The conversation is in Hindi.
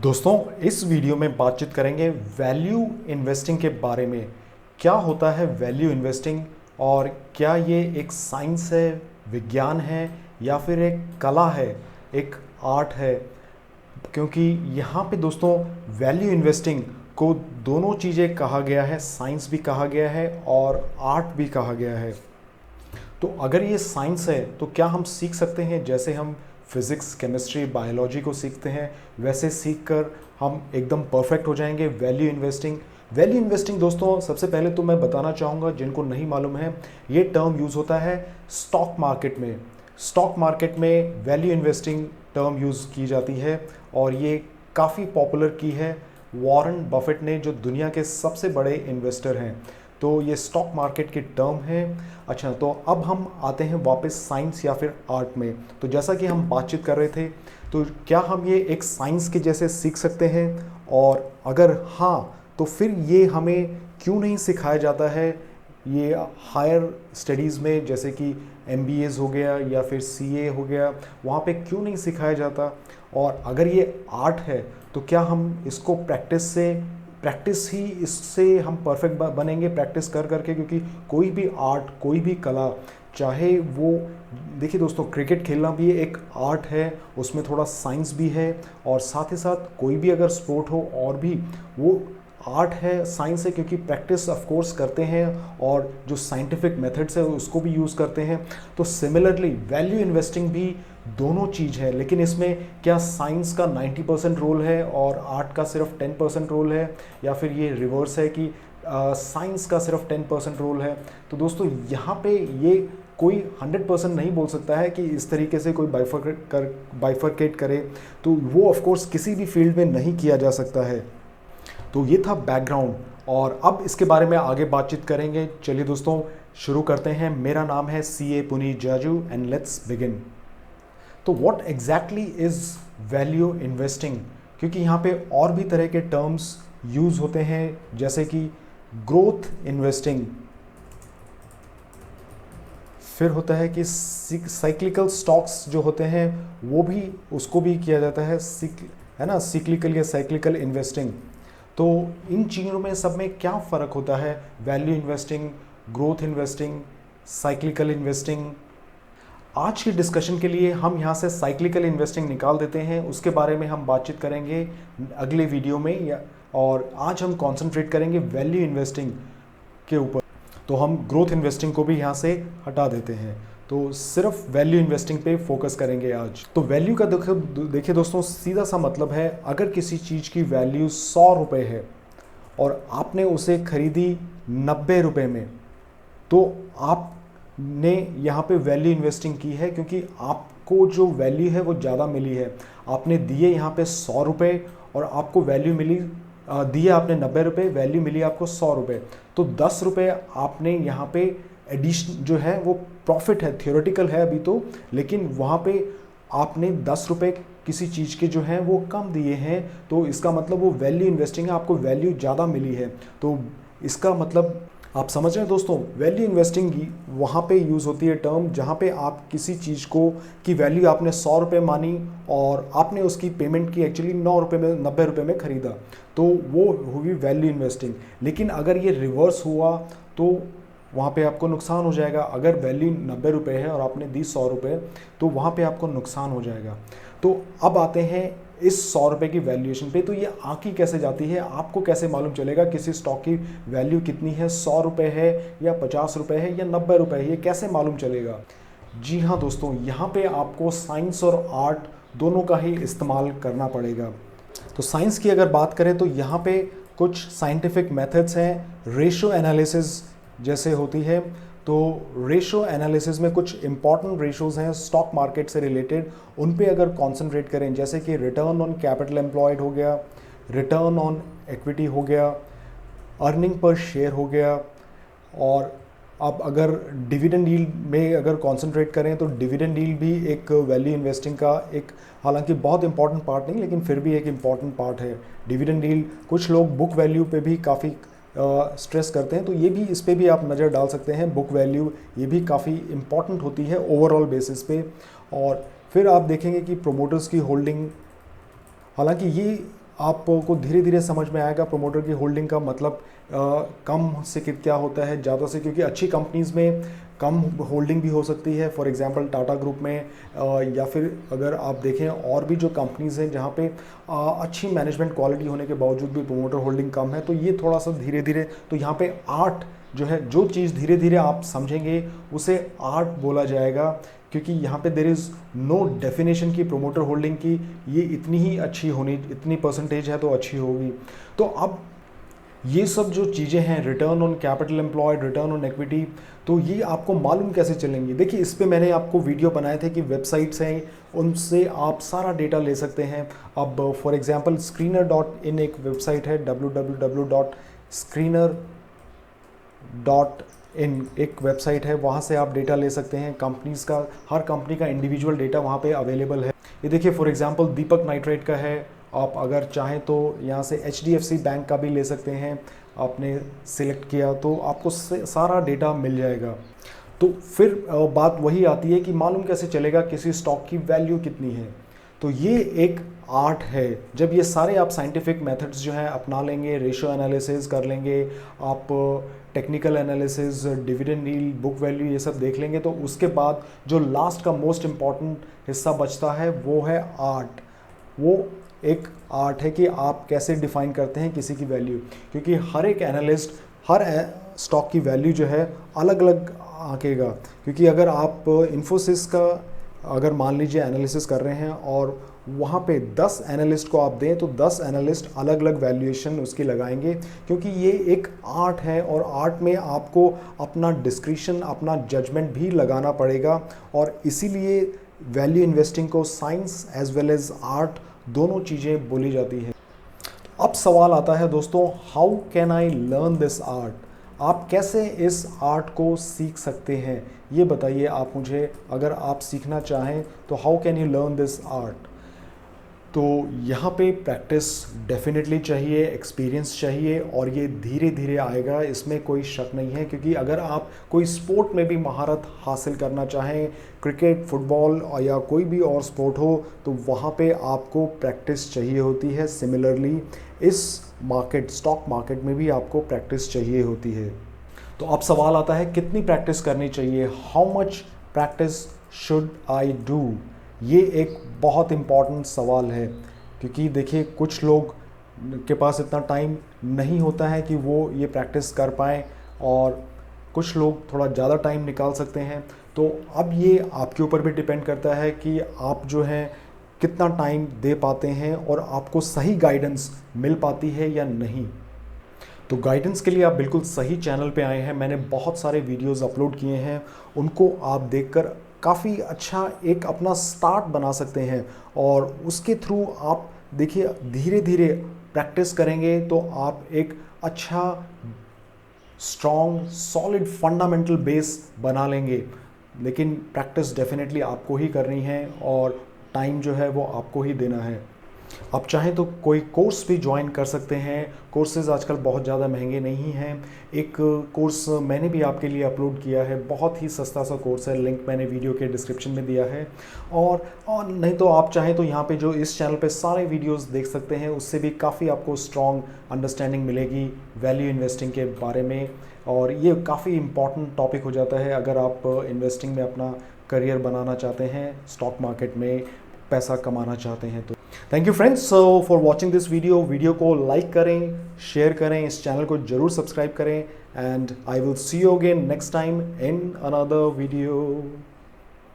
दोस्तों, इस वीडियो में बातचीत करेंगे वैल्यू इन्वेस्टिंग के बारे में। क्या होता है वैल्यू इन्वेस्टिंग और क्या ये एक साइंस है, विज्ञान है या फिर एक कला है, एक आर्ट है। क्योंकि यहाँ पे दोस्तों वैल्यू इन्वेस्टिंग को दोनों चीज़ें कहा गया है, साइंस भी कहा गया है और आर्ट भी कहा गया है। तो अगर ये साइंस है तो क्या हम सीख सकते हैं जैसे हम फिज़िक्स, केमिस्ट्री, बायोलॉजी को सीखते हैं, वैसे सीख कर हम एकदम परफेक्ट हो जाएंगे वैल्यू इन्वेस्टिंग। वैल्यू इन्वेस्टिंग दोस्तों, सबसे पहले तो मैं बताना चाहूँगा जिनको नहीं मालूम है, ये टर्म यूज़ होता है स्टॉक मार्केट में। स्टॉक मार्केट में वैल्यू इन्वेस्टिंग टर्म यूज़ की जाती है और ये काफ़ी पॉपुलर की है वॉरेन बफेट ने, जो दुनिया के सबसे बड़े इन्वेस्टर हैं। तो ये स्टॉक मार्केट की टर्म है। अच्छा, तो अब हम आते हैं वापस साइंस या फिर आर्ट में। तो जैसा कि हम बातचीत कर रहे थे, तो क्या हम ये एक साइंस के जैसे सीख सकते हैं, और अगर हाँ तो फिर ये हमें क्यों नहीं सिखाया जाता है ये हायर स्टडीज़ में, जैसे कि MBAs हो गया या फिर CA हो गया, वहाँ पे क्यों नहीं सिखाया जाता। और अगर ये आर्ट है तो क्या हम इसको प्रैक्टिस ही इससे हम परफेक्ट बनेंगे, प्रैक्टिस कर करके। क्योंकि कोई भी आर्ट, कोई भी कला, चाहे वो, देखिए दोस्तों, क्रिकेट खेलना भी एक आर्ट है, उसमें थोड़ा साइंस भी है, और साथ ही साथ कोई भी अगर स्पोर्ट हो और भी वो आर्ट है, साइंस है, क्योंकि प्रैक्टिस ऑफ कोर्स करते हैं और जो साइंटिफिक मेथड्स है उसको भी यूज़ करते हैं। तो सिमिलरली वैल्यू इन्वेस्टिंग भी दोनों चीज़ है, लेकिन इसमें क्या साइंस का 90% रोल है और आर्ट का सिर्फ 10% रोल है, या फिर ये रिवर्स है कि साइंस का सिर्फ 10% रोल है। तो दोस्तों यहाँ पे ये कोई 100% नहीं बोल सकता है कि इस तरीके से कोई बाइफरकेट करे, तो वो ऑफ कोर्स किसी भी फील्ड में नहीं किया जा सकता है। तो ये था बैकग्राउंड, और अब इसके बारे में आगे बातचीत करेंगे। चलिए दोस्तों, शुरू करते हैं। मेरा नाम है CA Puneet Jaju and let's begin. तो what exactly is value investing, क्योंकि यहाँ पे और भी तरह के टर्म्स यूज़ होते हैं, जैसे कि ग्रोथ इन्वेस्टिंग, फिर होता है कि साइक्लिकल स्टॉक्स जो होते हैं वो भी, उसको भी किया जाता है ना, सिक्लिकल या साइक्लिकल इन्वेस्टिंग। तो इन चीज़ों में सब में क्या फ़र्क होता है, value investing, growth investing, cyclical investing. आज की डिस्कशन के लिए हम यहाँ से साइक्लिकल इन्वेस्टिंग निकाल देते हैं, उसके बारे में हम बातचीत करेंगे अगले वीडियो में, और आज हम कंसंट्रेट करेंगे वैल्यू इन्वेस्टिंग के ऊपर। तो हम ग्रोथ इन्वेस्टिंग को भी यहाँ से हटा देते हैं, तो सिर्फ वैल्यू इन्वेस्टिंग पे फोकस करेंगे आज। तो वैल्यू का देखिए दोस्तों, सीधा सा मतलब है, अगर किसी चीज़ की वैल्यू 100 रुपये है और आपने उसे खरीदी 90 रुपये में, तो आपने यहाँ पे वैल्यू इन्वेस्टिंग की है, क्योंकि आपको जो वैल्यू है वो ज़्यादा मिली है। आपने दिए यहाँ पे 100 रुपये और आपको वैल्यू मिली, दिए आपने 90 रुपये, वैल्यू मिली आपको 100 रुपये। तो 10 रुपये आपने यहाँ पे एडिशन जो है वो प्रॉफिट है, थियोरेटिकल है अभी तो, लेकिन वहाँ पे आपने 10 रुपये किसी चीज़ के जो हैं वो कम दिए हैं, तो इसका मतलब वो वैल्यू इन्वेस्टिंग है, आपको वैल्यू ज़्यादा मिली है। तो इसका मतलब आप समझ रहे हैं दोस्तों, वैल्यू इन्वेस्टिंग की वहाँ पे यूज़ होती है टर्म, जहाँ पे आप किसी चीज़ को की वैल्यू आपने 100 रुपये मानी और आपने उसकी पेमेंट की एक्चुअली 9 रुपये में, 90 रुपये में ख़रीदा, तो वो हुई वैल्यू इन्वेस्टिंग। लेकिन अगर ये रिवर्स हुआ तो वहाँ पे आपको नुकसान हो जाएगा। अगर वैल्यू 90 रुपये है और आपने दी 100 रुपये, तो वहाँ पे आपको नुकसान हो जाएगा। तो अब आते हैं इस 100 रुपये की वैल्यूएशन पे। तो ये आंकी कैसे जाती है, आपको कैसे मालूम चलेगा किसी स्टॉक की वैल्यू कितनी है, 100 रुपये है या 50 रुपये है या 90 रुपये है, ये कैसे मालूम चलेगा। जी हाँ दोस्तों, यहाँ पे आपको साइंस और आर्ट दोनों का ही इस्तेमाल करना पड़ेगा। तो साइंस की अगर बात करें तो यहाँ पे कुछ साइंटिफिक मेथड्स हैं, रेशियो एनालिसिस जैसे होती है। तो रेशियो एनालिसिस में कुछ इंपॉर्टेंट रेशियोज़ हैं स्टॉक मार्केट से रिलेटेड, उन पे अगर कॉन्सेंट्रेट करें, जैसे कि रिटर्न ऑन कैपिटल एम्प्लॉयड हो गया, रिटर्न ऑन इक्विटी हो गया, अर्निंग पर शेयर हो गया, और अब अगर डिविडेंड यील्ड में अगर कॉन्सेंट्रेट करें तो डिविडेंड यील्ड भी एक वैल्यू इन्वेस्टिंग का एक, हालांकि बहुत इंपॉर्टेंट पार्ट नहीं, लेकिन फिर भी एक इम्पॉर्टेंट पार्ट है डिविडेंड यील्ड। कुछ लोग बुक वैल्यू पे भी काफ़ी स्ट्रेस करते हैं, तो ये भी, इस पे भी आप नज़र डाल सकते हैं। बुक वैल्यू ये भी काफ़ी इम्पॉर्टेंट होती है ओवरऑल बेसिस पे। और फिर आप देखेंगे कि प्रोमोटर्स की होल्डिंग, हालांकि ये आपको धीरे धीरे समझ में आएगा प्रमोटर की होल्डिंग का मतलब कम से क्या होता है, ज़्यादा से, क्योंकि अच्छी कंपनीज़ में कम होल्डिंग भी हो सकती है। फॉर एग्जांपल टाटा ग्रुप में या फिर अगर आप देखें और भी जो कंपनीज़ हैं जहाँ पे अच्छी मैनेजमेंट क्वालिटी होने के बावजूद भी प्रमोटर होल्डिंग कम है, तो ये थोड़ा सा धीरे धीरे, तो यहाँ पे आर्ट जो है, जो चीज़ धीरे धीरे आप समझेंगे उसे आर्ट बोला जाएगा, क्योंकि यहाँ पे देर इज़ नो डेफिनेशन की प्रमोटर होल्डिंग की ये इतनी ही अच्छी होनी, इतनी परसेंटेज है तो अच्छी होगी। तो अब ये सब जो चीज़ें हैं, return on capital employed, return on equity, तो ये आपको मालूम कैसे चलेंगी। देखिए इस पे मैंने आपको वीडियो बनाए थे कि वेबसाइट्स हैं, उनसे आप सारा डेटा ले सकते हैं। अब फॉर एग्जांपल screener.in एक वेबसाइट है, www.screener.in एक वेबसाइट है, वहाँ से आप डेटा ले सकते हैं कंपनीज़ का, हर कंपनी का इंडिविजुअल डेटा वहाँ पे अवेलेबल है। ये देखिए फॉर एग्जांपल दीपक नाइट्रेट का है, आप अगर चाहें तो यहाँ से HDFC बैंक का भी ले सकते हैं, आपने सिलेक्ट किया तो आपको सारा डेटा मिल जाएगा। तो फिर बात वही आती है कि मालूम कैसे चलेगा किसी स्टॉक की वैल्यू कितनी है। तो ये एक आर्ट है। जब ये सारे आप साइंटिफिक मेथड्स जो हैं अपना लेंगे, रेशियो एनालिसिस कर लेंगे, आप technical analysis, dividend yield, book value, ये सब देख लेंगे, तो उसके बाद जो लास्ट का मोस्ट इम्पॉर्टेंट हिस्सा बचता है वो है आर्ट। वो एक आर्ट है कि आप कैसे डिफाइन करते हैं किसी की वैल्यू, क्योंकि हर एक एनालिस्ट हर स्टॉक की वैल्यू जो है अलग अलग आंकेगा। क्योंकि अगर आप इन्फोसिस का अगर मान लीजिए एनालिसिस कर रहे हैं और वहाँ पे 10 एनालिस्ट को आप दें, तो 10 एनालिस्ट अलग अलग वैल्यूएशन उसकी लगाएंगे, क्योंकि ये एक आर्ट है और आर्ट में आपको अपना डिस्क्रिशन, अपना जजमेंट भी लगाना पड़ेगा। और इसीलिए वैल्यू इन्वेस्टिंग को science as well as art दोनों चीज़ें बोली जाती हैं। अब सवाल आता है दोस्तों, how can I learn this art. आप कैसे इस आर्ट को सीख सकते हैं, ये बताइए आप मुझे। अगर आप सीखना चाहें तो how can you learn this art. तो यहाँ पे प्रैक्टिस डेफिनेटली चाहिए, एक्सपीरियंस चाहिए, और ये धीरे धीरे आएगा, इसमें कोई शक नहीं है। क्योंकि अगर आप कोई स्पोर्ट में भी महारत हासिल करना चाहें, क्रिकेट, फुटबॉल या कोई भी और स्पोर्ट हो, तो वहाँ पे आपको प्रैक्टिस चाहिए होती है। सिमिलरली इस मार्केट, स्टॉक मार्केट में भी आपको प्रैक्टिस चाहिए होती है। तो अब सवाल आता है कितनी प्रैक्टिस करनी चाहिए, how much practice should I do. ये एक बहुत इम्पॉर्टेंट सवाल है, क्योंकि देखिए कुछ लोग के पास इतना टाइम नहीं होता है कि वो ये प्रैक्टिस कर पाएँ, और कुछ लोग थोड़ा ज़्यादा टाइम निकाल सकते हैं। तो अब ये आपके ऊपर भी डिपेंड करता है कि आप जो हैं कितना टाइम दे पाते हैं और आपको सही गाइडेंस मिल पाती है या नहीं। तो गाइडेंस के लिए आप बिल्कुल सही चैनल पे आए हैं। मैंने बहुत सारे वीडियोस अपलोड किए हैं, उनको आप देखकर काफ़ी अच्छा एक अपना स्टार्ट बना सकते हैं, और उसके थ्रू आप देखिए धीरे धीरे प्रैक्टिस करेंगे तो आप एक अच्छा स्ट्रॉन्ग सॉलिड फंडामेंटल बेस बना लेंगे। लेकिन प्रैक्टिस डेफिनेटली आपको ही करनी है, और टाइम जो है वो आपको ही देना है। आप चाहें तो कोई कोर्स भी ज्वाइन कर सकते हैं। कोर्सेज आजकल बहुत ज़्यादा महंगे नहीं हैं। एक कोर्स मैंने भी आपके लिए अपलोड किया है, बहुत ही सस्ता सा कोर्स है, लिंक मैंने वीडियो के डिस्क्रिप्शन में दिया है। और नहीं तो आप चाहें तो यहाँ पे जो इस चैनल पे सारे वीडियोस देख सकते हैं, उससे भी काफ़ी आपको स्ट्रॉन्ग अंडरस्टैंडिंग मिलेगी वैल्यू इन्वेस्टिंग के बारे में। और ये काफ़ी इंपॉर्टेंट टॉपिक हो जाता है अगर आप इन्वेस्टिंग में अपना करियर बनाना चाहते हैं, स्टॉक मार्केट में पैसा कमाना चाहते हैं। तो thank you friends for watching this video को लाइक करें, शेयर करें, इस चैनल को जरूर सब्सक्राइब करें, and I will see you again next time in another video.